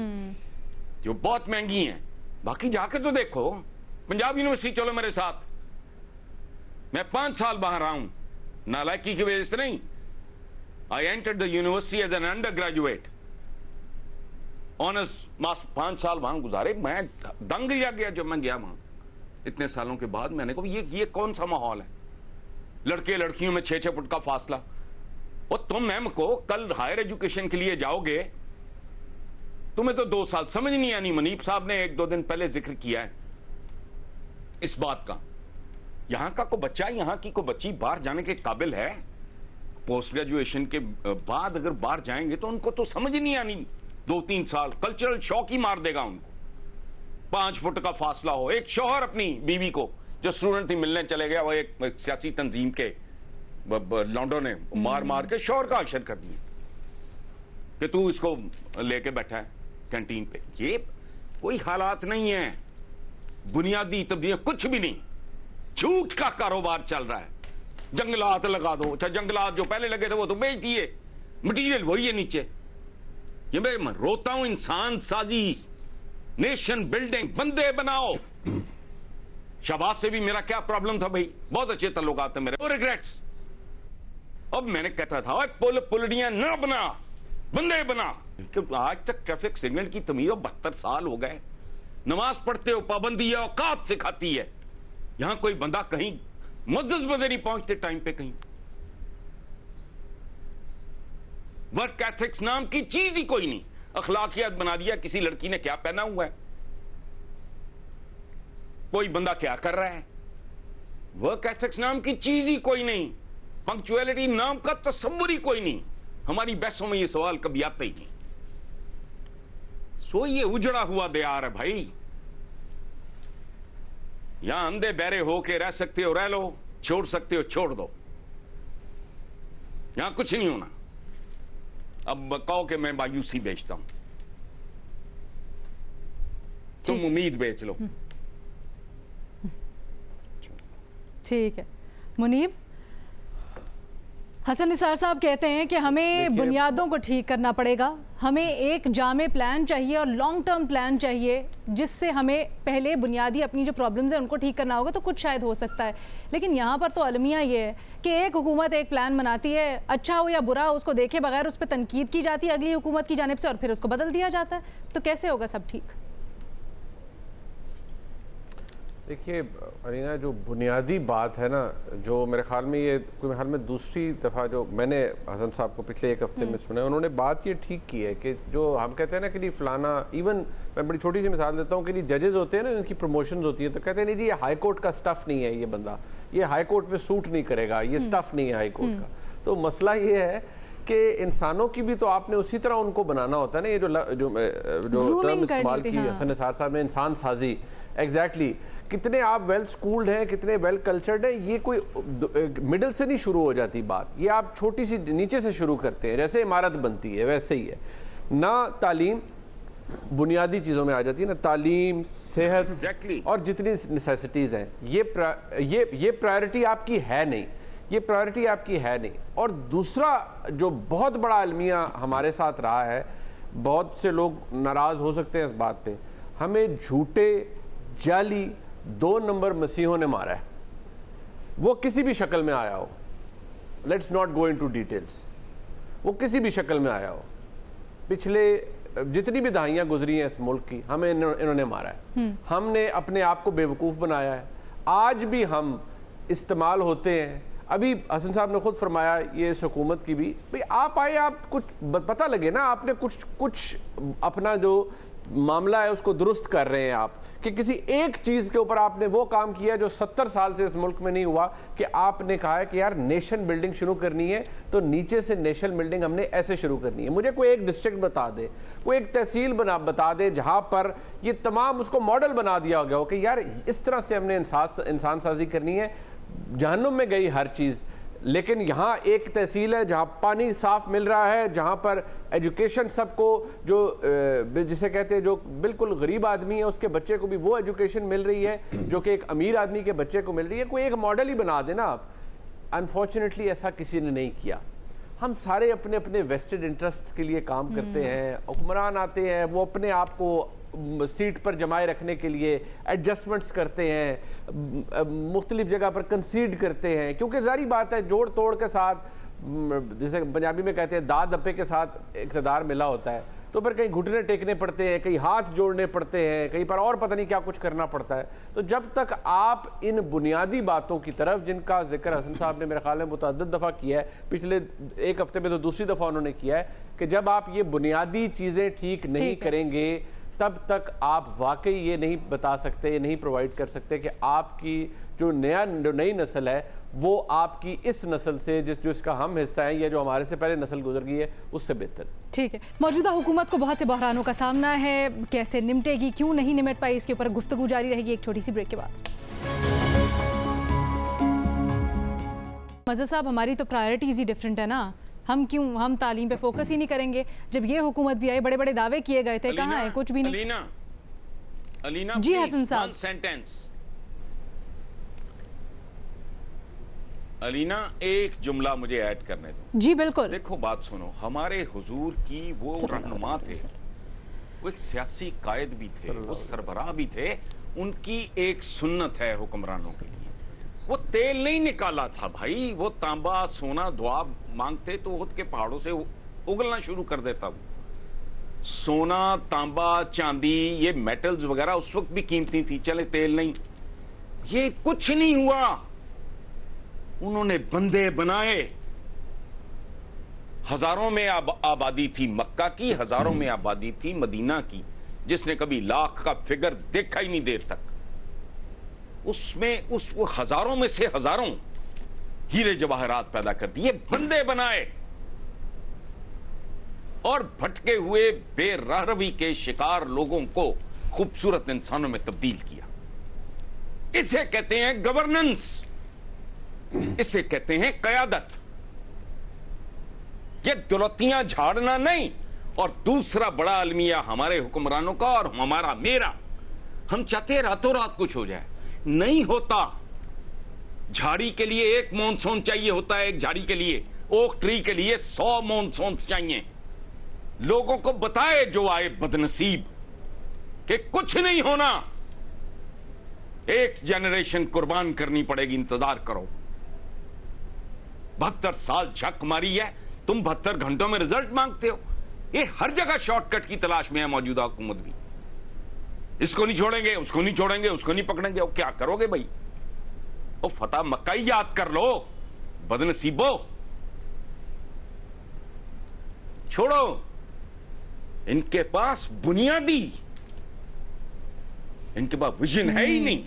जो बहुत महंगी हैं, बाकी जाके तो देखो। पंजाब यूनिवर्सिटी चलो मेरे साथ। मैं 5 साल बाहर रहा हूं, नालायकी की वजह से नहीं। I entered the university as an undergraduate, honours master. 5 साल वहां गुजारे। मैं दंग गया जब मैं गया वहां इतने सालों के बाद। मैंने कहा ये कौन सा माहौल है? लड़के लड़कियों में 6-6 फुट का फासला। और तुम मैम को कल हायर एजुकेशन के लिए जाओगे, तुम्हें तो 2 साल समझ नहीं आनी। मनीब साहब ने 1-2 दिन पहले जिक्र किया है इस बात का। यहां का को बच्चा, यहां की को बच्ची बाहर जाने के काबिल है। पोस्ट ग्रेजुएशन के बाद अगर बाहर जाएंगे तो उनको तो समझ नहीं आनी। 2-3 साल कल्चरल शॉक ही मार देगा उनको। 5 फुट का फासला हो। एक शौहर अपनी बीवी को, जो स्टूडेंट थी, मिलने चले गया, वो एक सियासी तंजीम के लॉन्डो ने मार के शौहर का अशर कर दिया कि तू इसको लेके बैठा है कैंटीन पे। ये कोई हालात नहीं है। बुनियादी तब्दीली कुछ भी नहीं। झूठ का कारोबार चल रहा है। जंगलात लगा दो। अच्छा, जंगलात जो पहले लगे थे वो तो बेच दिए, मटीरियल वही है नीचे। ये मैं रोता हूं इंसान साजी नेशन बिल्डिंग, बंदे बनाओ। शहबाज से भी मेरा क्या प्रॉब्लम था भाई, बहुत अच्छे ताल्लुकात थे मेरे, नो रिग्रेट्स। अब मैंने कहता था पुलड़ियां ना बना, बंदे बना। आज तक ट्रैफिक सिग्नल की तमीज 72 साल हो गए। नमाज पढ़ते हो, पाबंदी औकात सिखाती है। यहां कोई बंदा कहीं मुअज्जज बंदे नहीं पहुंचते टाइम पे कहीं। वर्क एथिक्स नाम की चीज ही कोई नहीं। अखलाकियात बना दिया किसी लड़की ने क्या पहना हुआ है, कोई बंदा क्या कर रहा है। वर्क एथिक्स नाम की चीज ही कोई नहीं। पंक्चुअलिटी नाम का तस्वुर ही कोई नहीं। हमारी बहसों में ये सवाल कभी आता ही नहीं। सो ये उजड़ा हुआ दयार है भाई। यहां अंधे बहरे हो के रह सकते हो रह लो, छोड़ सकते हो छोड़ दो। यहां कुछ नहीं होना। अब कहो कि मैं मायूसी बेचता हूं, तुम उम्मीद बेच लो। ठीक है मुनीब, हसन निसार साहब कहते हैं कि हमें बुनियादों को ठीक करना पड़ेगा। हमें एक जामे प्लान चाहिए और लॉन्ग टर्म प्लान चाहिए, जिससे हमें पहले बुनियादी अपनी जो प्रॉब्लम्स हैं उनको ठीक करना होगा, तो कुछ शायद हो सकता है। लेकिन यहाँ पर तो अलमिया ये है कि एक हुकूमत एक प्लान बनाती है, अच्छा हो या बुरा, उसको देखे बगैर उस पर तनकीद की जाती है अगली हुकूमत की जानिब से, और फिर उसको बदल दिया जाता है। तो कैसे होगा सब ठीक? देखिए अरीना, जो बुनियादी बात है ना, जो मेरे ख्याल में ये मेरे ख्याल में दूसरी दफ़ा जो मैंने हसन साहब को पिछले एक हफ्ते में सुना है, उन्होंने बात ये ठीक की है कि जो हम कहते हैं ना कि नहीं फलाना, इवन मैं बड़ी छोटी सी मिसाल देता हूँ कि नहीं जजेस होते हैं ना, उनकी प्रमोशंस होती है, तो कहते हैं नहीं जी ये हाई कोर्ट का स्टफ़ नहीं है, ये बंदा ये हाई कोर्ट में सूट नहीं करेगा, ये स्टफ़ नहीं है हाई कोर्ट का। तो मसला ये है कि इंसानों की भी तो आपने उसी तरह उनको बनाना होता है ना। ये जो टर्म इस्तेमाल की हसन निसार साहब ने, इंसान साजी, एग्जैक्टली कितने आप वेल स्कूल्ड हैं, कितने वेल कल्चर्ड हैं, ये कोई मिडिल से नहीं शुरू हो जाती बात। ये आप छोटी सी नीचे से शुरू करते हैं, जैसे इमारत बनती है वैसे ही है ना। तालीम बुनियादी चीज़ों में आ जाती है ना, तालीम, सेहत और जितनी नेसेसिटीज़ हैं, ये प्रायोरिटी आपकी है नहीं, ये प्रायोरिटी आपकी है नहीं। और दूसरा जो बहुत बड़ा अलमिया हमारे साथ रहा है, बहुत से लोग नाराज़ हो सकते हैं इस बात पे, हमें झूठे जाली 2 नंबर मसीहों ने मारा है, वो किसी भी शक्ल में आया हो। Let's not go into details, वो किसी भी शक्ल में आया हो। पिछले जितनी भी दहाइयाँ गुजरी हैं इस मुल्क की, हमें इन्होंने मारा है। हमने अपने आप को बेवकूफ़ बनाया है। आज भी हम इस्तेमाल होते हैं। अभी हसन साहब ने खुद फरमाया ये इस हुकूमत की भी, भाई आप आए, आप कुछ पता लगे ना, आपने कुछ अपना जो मामला है उसको दुरुस्त कर रहे हैं आप, कि किसी एक चीज़ के ऊपर आपने वो काम किया जो 70 साल से इस मुल्क में नहीं हुआ, कि आपने कहा है कि यार नेशन बिल्डिंग शुरू करनी है तो नीचे से नेशन बिल्डिंग हमने ऐसे शुरू करनी है। मुझे कोई एक डिस्ट्रिक्ट बता दे, कोई एक तहसील बता दे जहाँ पर ये तमाम उसको मॉडल बना दिया गया हो कि यार इस तरह से हमने इंसान साजी करनी है। जहन्नुम में गई हर चीज़, लेकिन यहाँ एक तहसील है जहाँ पानी साफ मिल रहा है, जहाँ पर एजुकेशन सबको, जो जिसे कहते हैं जो बिल्कुल गरीब आदमी है उसके बच्चे को भी वो एजुकेशन मिल रही है जो कि एक अमीर आदमी के बच्चे को मिल रही है। कोई एक मॉडल ही बना देना आप। अनफॉर्चुनेटली ऐसा किसी ने नहीं किया। हम सारे अपने अपने वेस्टेड इंटरेस्ट के लिए काम करते हैं। हुक्मरान आते हैं, वो अपने आप को सीट पर जमाए रखने के लिए एडजस्टमेंट्स करते हैं, मुख्तलिफ जगह पर कंसीड करते हैं, क्योंकि जारी बात है जोड़ तोड़ के साथ, जैसे पंजाबी में कहते हैं दाद दप्पे के साथ इक़्तिदार मिला होता है, तो फिर कहीं घुटने टेकने पड़ते हैं, कहीं हाथ जोड़ने पड़ते हैं, कहीं पर और पता नहीं क्या कुछ करना पड़ता है। तो जब तक आप इन बुनियादी बातों की तरफ, जिनका जिक्र हसन साहब ने मेरे ख्याल में मुतअद्दिद दफ़ा किया है, पिछले एक हफ्ते में तो दूसरी दफ़ा उन्होंने किया है, कि जब आप ये बुनियादी चीज़ें ठीक नहीं करेंगे तब तक आप वाकई ये नहीं बता सकते, ये नहीं प्रोवाइड कर सकते कि आपकी जो नई नस्ल है वो आपकी इस नस्ल से जिसका हम हिस्सा है या जो हमारे से पहले नस्ल गुजर गई है उससे बेहतर। ठीक है, मौजूदा हुकूमत को बहुत से बहरानों का सामना है, कैसे निपटेगी, क्यों नहीं निपट पाई, इसके ऊपर गुफ्तगू जारी रहेगी एक छोटी सी ब्रेक के बाद। मज़हर साहब, हमारी तो प्रायोरिटीज़ ही डिफरेंट है ना। हम तालीम पे फोकस ही नहीं करेंगे। जब ये हुकूमत भी आई, बड़े बड़े दावे किए गए थे, कहाँ है, कुछ भी नहीं। अलीना, जी हसन साहब, सेंटेंस। अलीना, एक जुमला मुझे ऐड करने दो। जी बिल्कुल। देखो बात सुनो, हमारे हुजूर की वो रहनुमा थे वो एक सियासी कायद भी थे, वो सरबराह भी थे। उनकी एक सुन्नत है हुक्मरानों के लिए, वो तेल नहीं निकाला था भाई, वो तांबा सोना दुआ मांगते तो उहद के पहाड़ों से उगलना शुरू कर देता। वो सोना तांबा चांदी ये मेटल्स वगैरह उस वक्त भी कीमती थी, चले तेल नहीं, ये कुछ नहीं हुआ। उन्होंने बंदे बनाए। हजारों में आबादी थी मक्का की, हजारों में आबादी थी मदीना की, जिसने कभी लाख का फिगर देखा ही नहीं देर तक। उसमें वो हजारों में से हजारों हीरे जवाहरात पैदा कर दिए, बंदे बनाए और भटके हुए बेराहरवी के शिकार लोगों को खूबसूरत इंसानों में तब्दील किया। इसे कहते हैं गवर्नेंस, इसे कहते हैं कयादत। ये दौलतियां झाड़ना नहीं। और दूसरा बड़ा अलमिया हमारे हुक्मरानों का और हमारा मेरा, हम चाहते हैं रातों रात कुछ हो जाए, नहीं होता। झाड़ी के लिए एक मॉनसून चाहिए होता है, एक झाड़ी के लिए, ओक ट्री के लिए 100 मॉनसून चाहिए। लोगों को बताए जो आए बदनसीब कि कुछ नहीं होना, एक जनरेशन कुर्बान करनी पड़ेगी, इंतजार करो। 72 साल झक मारी है, तुम 72 घंटों में रिजल्ट मांगते हो। ये हर जगह शॉर्टकट की तलाश में है मौजूदा हुकूमत भी। इसको नहीं छोड़ेंगे, उसको नहीं छोड़ेंगे, उसको नहीं पकड़ेंगे। वो क्या करोगे भाई? वो फतह मक्का ही याद कर लो, बदनसीबो। छोड़ो, इनके पास बुनियादी, इनके पास विजन है ही नहीं।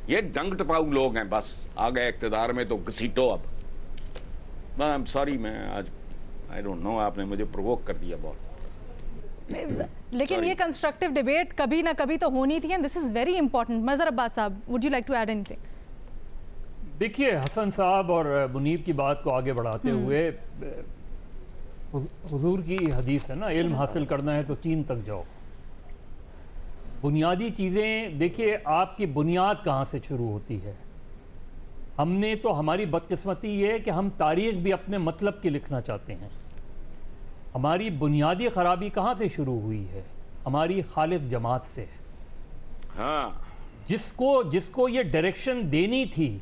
ये डंग टपाऊ लोग हैं, बस आ गए इख्तिदार में तो घसीटो। अब आई एम सॉरी, मैं आज आई डोंट नो, आपने मुझे प्रोवोक कर दिया बहुत। लेकिन ये कंस्ट्रक्टिव डिबेट कभी ना कभी तो होनी थी, and this is very important. Mazhar Abbas साहब, would you like to add anything? देखिए, हसन साहब और मुनीब की बात को आगे बढ़ाते हुए, हुजूर की हदीस है ना, इल्म हासिल करना है तो चीन तक जाओ। बुनियादी चीज़ें देखिए, आपकी बुनियाद कहाँ से शुरू होती है। हमने तो, हमारी बदकिस्मती ये है कि हम तारीख भी अपने मतलब की लिखना चाहते हैं। हमारी बुनियादी ख़राबी कहाँ से शुरू हुई है? हमारी खालिद जमात से। हाँ, जिसको ये डायरेक्शन देनी थी,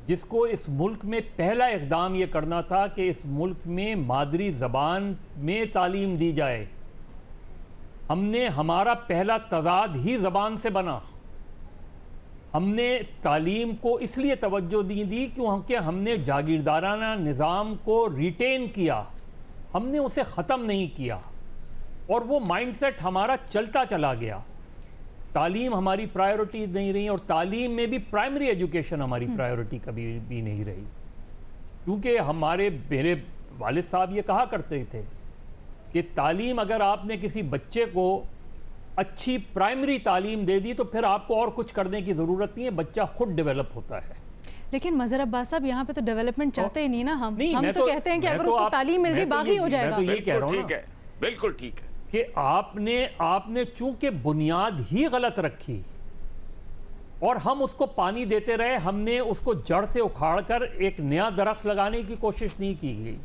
जिसको इस मुल्क में पहला इक़दाम ये करना था कि इस मुल्क में मादरी ज़बान में तालीम दी जाए। हमने, हमारा पहला तज़ाद ही ज़बान से बना। हमने तालीम को इसलिए तवज्जो दी क्योंकि हमने जागीरदाराना निज़ाम को रिटेन किया, हमने उसे ख़त्म नहीं किया, और वो माइंडसेट हमारा चलता चला गया। तालीम हमारी प्रायोरिटी नहीं रही, और तालीम में भी प्राइमरी एजुकेशन हमारी प्रायोरिटी कभी भी नहीं रही। क्योंकि मेरे वालिद साहब ये कहा करते थे कि तालीम, अगर आपने किसी बच्चे को अच्छी प्राइमरी तालीम दे दी तो फिर आपको और कुछ करने की ज़रूरत नहीं है, बच्चा खुद डेवलप होता है। लेकिन मजहर अब्बास साहब, यहाँ पे तो डेवलपमेंट चाहते ही नहीं ना हम। हम तो कहते हैं कि अगर उसको तो तालीम मिल जाए बाकी हो जाएगा। मैं तो ये कह रहा हूँ, ठीक है, बिल्कुल ठीक है कि आपने चूंकि बुनियाद ही गलत रखी और हम उसको पानी देते रहे, हमने उसको जड़ से उखाड़कर एक नया दरख्त लगाने की कोशिश नहीं की गई।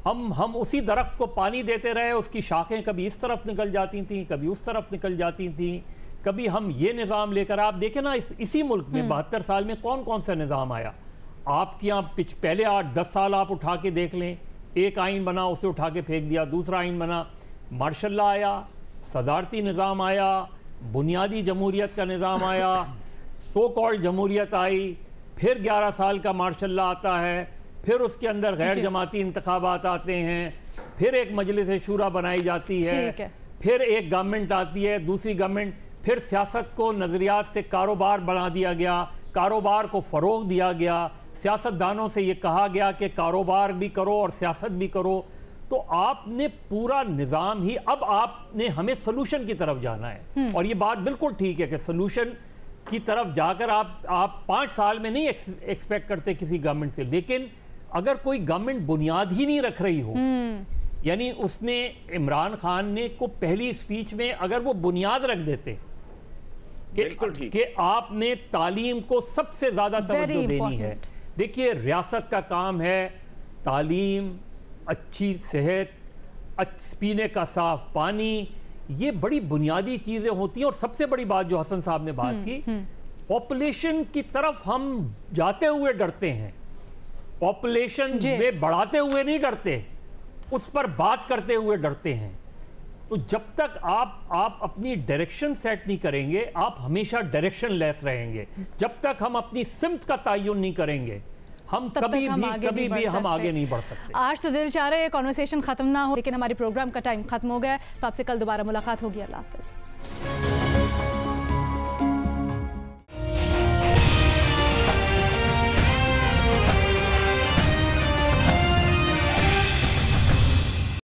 हम उसी दरख्त को पानी देते रहे, उसकी शाखें कभी इस तरफ निकल जाती थी, कभी उस तरफ निकल जाती थी। कभी हम ये निज़ाम लेकर, आप देखें ना, इसी मुल्क में 72 साल में कौन कौन सा निज़ाम आया। आपके यहाँ पहले 8-10 साल आप उठा के देख लें, एक आइन बना, उसे उठा के फेंक दिया, दूसरा आइन बना, मार्शल लॉ आया, सदारती निज़ाम आया, बुनियादी जमहूरियत का निज़ाम आया, सो कॉल्ड जमहूरियत आई, फिर 11 साल का मार्शल लॉ आता है, फिर उसके अंदर गैर जमाती इंतखाबात आते हैं, फिर एक मजलिस शूरा बनाई जाती है, फिर एक गवर्नमेंट आती है, दूसरी गवर्नमेंट, फिर सियासत को नज़रियात से कारोबार बना दिया गया, कारोबार को फ़रोग दिया गया, सियासतदानों से ये कहा गया कि कारोबार भी करो और सियासत भी करो। तो आपने पूरा निज़ाम ही, अब आपने हमें सोल्यूशन की तरफ जाना है। और ये बात बिल्कुल ठीक है कि सोल्यूशन की तरफ जाकर आप 5 साल में नहीं एक्सपेक्ट करते किसी गवर्नमेंट से, लेकिन अगर कोई गवर्नमेंट बुनियाद ही नहीं रख रही हो, यानी उसने, इमरान खान ने को पहली स्पीच में अगर वो बुनियाद रख देते कि आपने तालीम को सबसे ज्यादा तवज्जो देनी है। देखिए, रियासत का काम है तालीम, अच्छी सेहत, पीने का साफ पानी, ये बड़ी बुनियादी चीजें होती हैं। और सबसे बड़ी बात जो हसन साहब ने बात की, पॉपुलेशन की तरफ हम जाते हुए डरते हैं, पॉपुलेशन में बढ़ाते हुए नहीं डरते, उस पर बात करते हुए डरते हैं। तो जब तक आप अपनी डायरेक्शन सेट नहीं करेंगे, आप हमेशा डायरेक्शन लेस रहेंगे। जब तक हम अपनी सिमत का तयन नहीं करेंगे, हम कभी भी हम आगे नहीं बढ़ सकते। आज तो दिल चाह रहे हैं कॉन्वर्सेशन खत्म ना हो, लेकिन हमारे प्रोग्राम का टाइम खत्म हो गया, तो आपसे कल दोबारा मुलाकात होगी। अल्लाह हाफ़िज़।